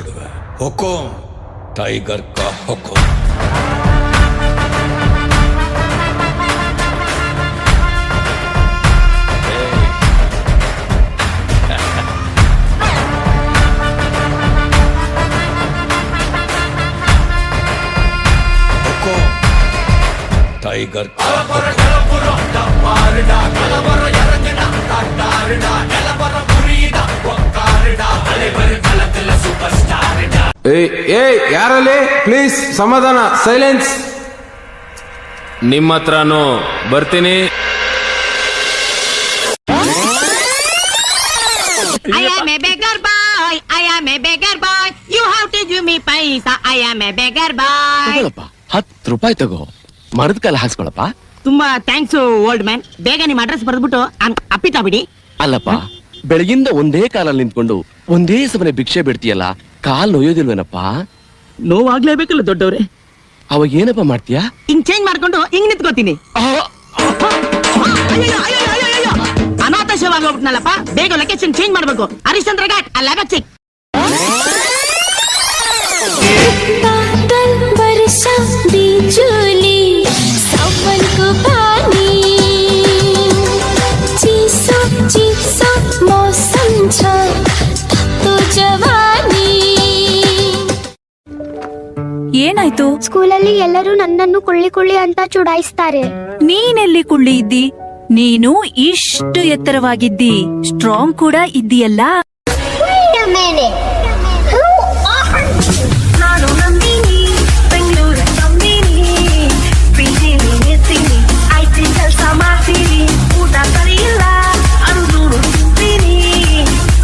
ಬಿಡುವೆ. ಹುಕುಂ tiger ಕಾ ಹುಕುಂ. Tiger ಯಾರಲ್ಲಿ please ಸಮಾಧಾನ, ಸೈಲೆನ್ಸ್. ನಿಮ್ಮ ಹತ್ರನೂ ಬರ್ತೀನಿ. I am a beggar boy. I am a beggar boy. You have to give me paisa. I am a beggar boy. 10 ರೂಪಾಯಿ ತಗೋ, ಮರದ ಕಾಲ ಹಾಕ್ಸ್ಕೊಳಪ್ಪ. ತುಂಬಾ ಥ್ಯಾಂಕ್ಸ್ ಓಲ್ಡ್ ಮ್ಯಾನ್. ಬೇಗ ನಿಮ್ ಅಡ್ರೆಸ್ ಬರೆದ್ಬಿಟ್ಟು ಅಪ್ಪಿತಾ ಬಿಡಿ. ಅಲ್ಲಪ್ಪ, ಬೆಳಗಿಂದ ಒಂದೇ ಕಾಲಲ್ಲಿ ನಿಂತ್ಕೊಂಡು ಒಂದೇ ಸಮನೆ ಭಿಕ್ಷೆ ಬಿಡ್ತೀಯಲ್ಲ, ಕಾಲ್ ನೋಯೋದಿಲ್ವೇನಪ್ಪ? ನೋವಾಗ್ಲೇಬೇಕಲ್ಲ ದೊಡ್ಡವ್ರೆ. ಅವಾಗ ಏನಪ್ಪ ಮಾಡ್ತೀಯಾ? ಹಿಂಗ್ ಚೇಂಜ್ ಮಾಡ್ಕೊಂಡು ಹಿಂಗ್ ನಿಂತ್ಕೋತೀನಿ. ಅನಾಥಶವಾಗಿ ಹೋಗ್ಬಿಟ್ನಲ್ಲಪ್ಪ. ಬೇಗ ಲೊಕೇಶನ್ ಚೇಂಜ್ ಮಾಡ್ಬೇಕು. ಹರಿಶ್ಚಂದ್ರ ಘಾಟ್ ಅಲ್ಲ ಬಚ್ಚಿಕ್. ಏನಾಯ್ತು? ಸ್ಕೂಲಲ್ಲಿ ಎಲ್ಲರೂ ನನ್ನನ್ನು ಕುಳ್ಳಿ ಕುಳ್ಳಿ ಅಂತ ಚುಡಾಯಿಸ್ತಾರೆ. ನೀನೆಲ್ಲಿ ಕುಳ್ಳಿ ಇದ್ದಿ? ನೀನು ಇಷ್ಟು ಎತ್ತರವಾಗಿದ್ದಿ, ಸ್ಟ್ರಾಂಗ್ ಕೂಡ ಇದ್ದೀಯಲ್ಲ. ನಾನು ನಂದಿನಿ, ಬೆಂಗಳೂರು ನಂದಿನಿ, ಐತಿ ಕೆಲಸ ಮಾಡ್ತೀನಿ, ಊಟ ಸರಿಯಿಲ್ಲ ಅಂದ್ರೂ ತಿಂತೀನಿ,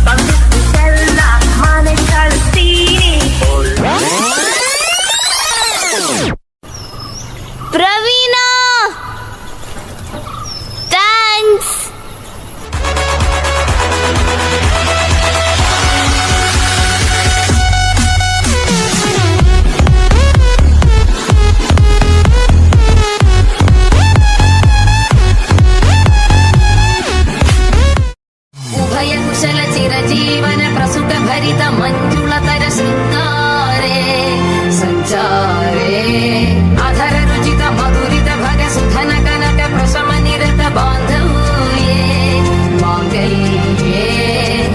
ಬಂದಿದ್ದೆಲ್ಲ ಮನೆ ಕಳಿಸ್ತೀನಿ. ಪ್ರವೀಣ, ಥ್ಯಾಂಕ್ಸ್. ಉಭಯ ಕುಶಲ ಚಿರಜೀವನ ಪ್ರಸುತ ಭರಿತ ಮಂಜುಳತರ ಶೃಂಗಾರೇ ಸಂಚಾರೇ ಅಧರ ರುಚಿತ ಮಧುರಿತ ಭಗ ಸುಧನ ಕನಕ ಪ್ರಶಮ ನಿರತ ಬಾಂಧವ್ಯೇ ಮಾಂಗಲ್ಯೇ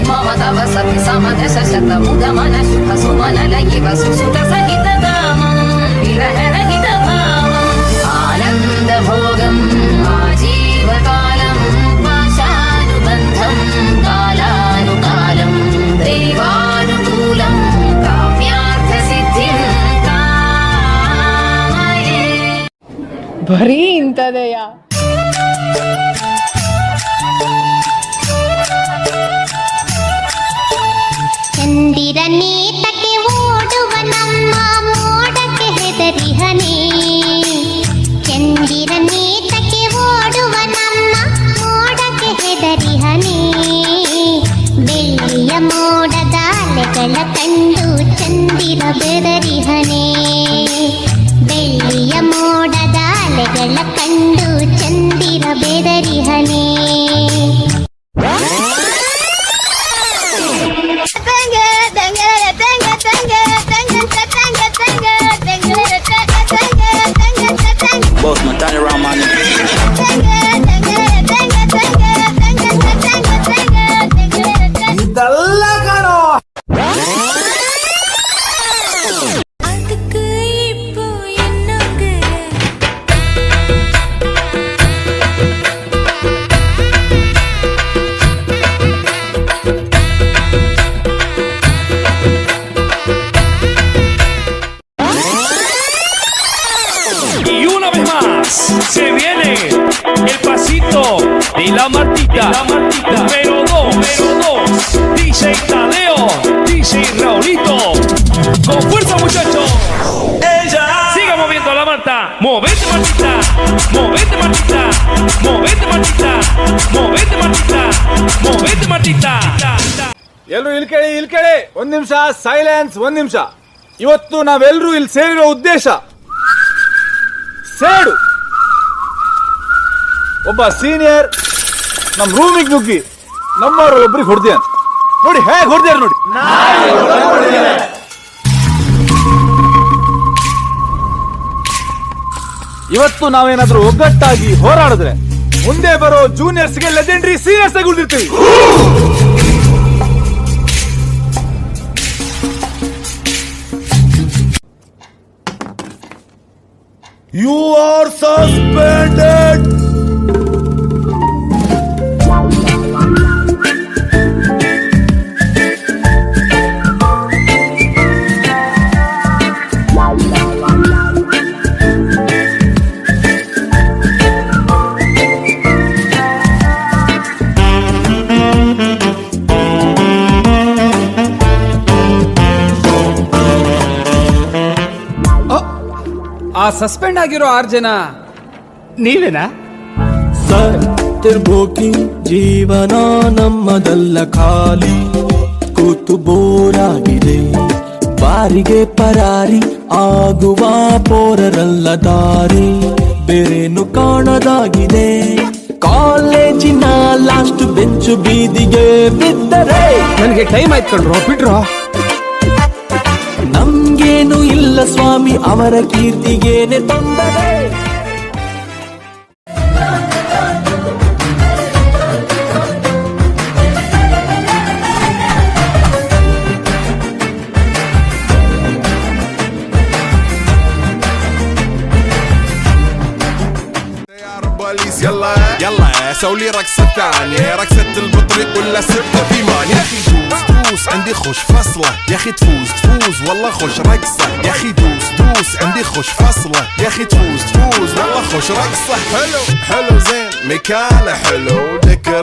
ಮಮ ತವ ಸತಿ ಸಮದಶ ಶತ ಮುದಮನ ಶುಭ ಸುಮನಲ ಇವ ಸುಸುತ ಸಹಿತ ಧಾಮಂ ವಿರಹರಹಿತ ಭಾವಂ ಆನಂದ ಭೋಗಂ ಆಜೀವಕಾಲಂ ಪಾಶಾನುಬಂಧಂ ಕಾಲಾನುಕಾಲಂ ದೈವಾನುಕೂಲಂ ಕಾಮ್ಯಾರ್ಥ ಸಿದ್ಧಿಂ ಕಾಮಯೇ. ಬರೀ ಇಂಥದೆಯ? ಚಂದಿರ ನೇತಕ್ಕೆ ಓಡುವ ನಮ್ಮ ಮೋಡಕ್ಕೆ ಹೆದರಿಹನೆ. ಚಂದಿರ ನೇತಕ್ಕೆ ಓಡುವ ನಮ್ಮ ಮೋಡಕ್ಕೆ ಹೆದರಿಹನೆ. ಬೆಳ್ಳಿಯ ಮೋಡದ ಅಲೆಗಳ ಕಂಡು ಚಂದಿರ ಬೆದರಿಹನೆ. ಬೆಳ್ಳಿಯ ಮೋಡದ ಅಲೆಗಳ ಕಂಡು ಚಂದಿರ ಬೆದರಿಹನೆ. Boss man, turn around, man. ಇದೆಲ್ಲ ಕಾಣೋ. Y una vez más se viene el pasito de la Martita, número 2, DJ Tadeo, DJ Raulito, con fuerza muchachos. Ella siga moviendo la Marta, movete Martita, movete Martita, movete Martita, movete Martita, movete Martita. ಎಲ್ರು ಇಲ್ಲಿ ಕೇಳಿ, ಒಂದ್ ನಿಮಿಷ silence. ಒಂದ್ ನಿಮಿಷ. ಇವತ್ತು ನಾವೆಲ್ಲರೂ ಇಲ್ಲಿ ಸೇರಿರೋ ಉದ್ದೇಶ ಸೇಡು. ಒಬ್ಬ ಸೀನಿಯರ್ ನಮ್ ರೂಮಿಗೆ ನುಗ್ಗಿ ನಮ್ಮವ್ರ ಒಬ್ರಿಗೆ ಹೊಡೆದ ನೋಡಿ, ಹೇಗೆ ಹೊಡೆದಾರ ನೋಡಿ. ಇವತ್ತು ನಾವೇನಾದ್ರೂ ಒಗ್ಗಟ್ಟಾಗಿ ಹೋರಾಡಿದ್ರೆ ಮುಂದೆ ಬರೋ ಜೂನಿಯರ್ಸ್ಗೆ ಲೆಜೆಂಡರಿ ಸೀನಿಯರ್ಸ್ ಆಗಿ ಉಳಿದಿರ್ತೀವಿ. You are suspended. ಆ ಸಸ್ಪೆಂಡ್ ಆಗಿರೋ 6 ಜನ ನೀವೇನಾ? ಸತ್ತಿರ್ಬೋಕಿ ಜೀವನ ನಮ್ಮದಲ್ಲ, ಖಾಲಿ ಕೂತು ಬೋರಾಗಿದೆ, ಬಾರಿಗೆ ಪರಾರಿ ಆಗುವ ಪೋರರಲ್ಲ, ದಾರಿ ಬೇರೇನು ಕಾಣದಾಗಿದೆ. ಕಾಲೇಜಿನ ಲಾಸ್ಟ್ ಬೆಂಚು ಬೀದಿಗೆ ಬಿದ್ದರೆ ನನಗೆ ಟೈಮ್ ಆಯ್ತು ಕಣ್ರೋ, ಬಿಡ್ರೋ. ನಮ್ಗೇನು ಇಲ್ಲ ಸ್ವಾಮಿ, ಅವರ ಕೀರ್ತಿಗೇನೆ ತೊಂದರೆ. يلا يلا سوي رقصة ثانية، رقصة البطريق ولا سبت ثمان. يا اخي دوس دوس عندي خوش فصلة، يا اخي تفوز تفوز والله خوش رقصة. يا اخي دوس دوس عندي خوش فصلة، يا اخي تفوز تفوز والله خوش رقصة. حلو حلو زين مكانه حلو ذكر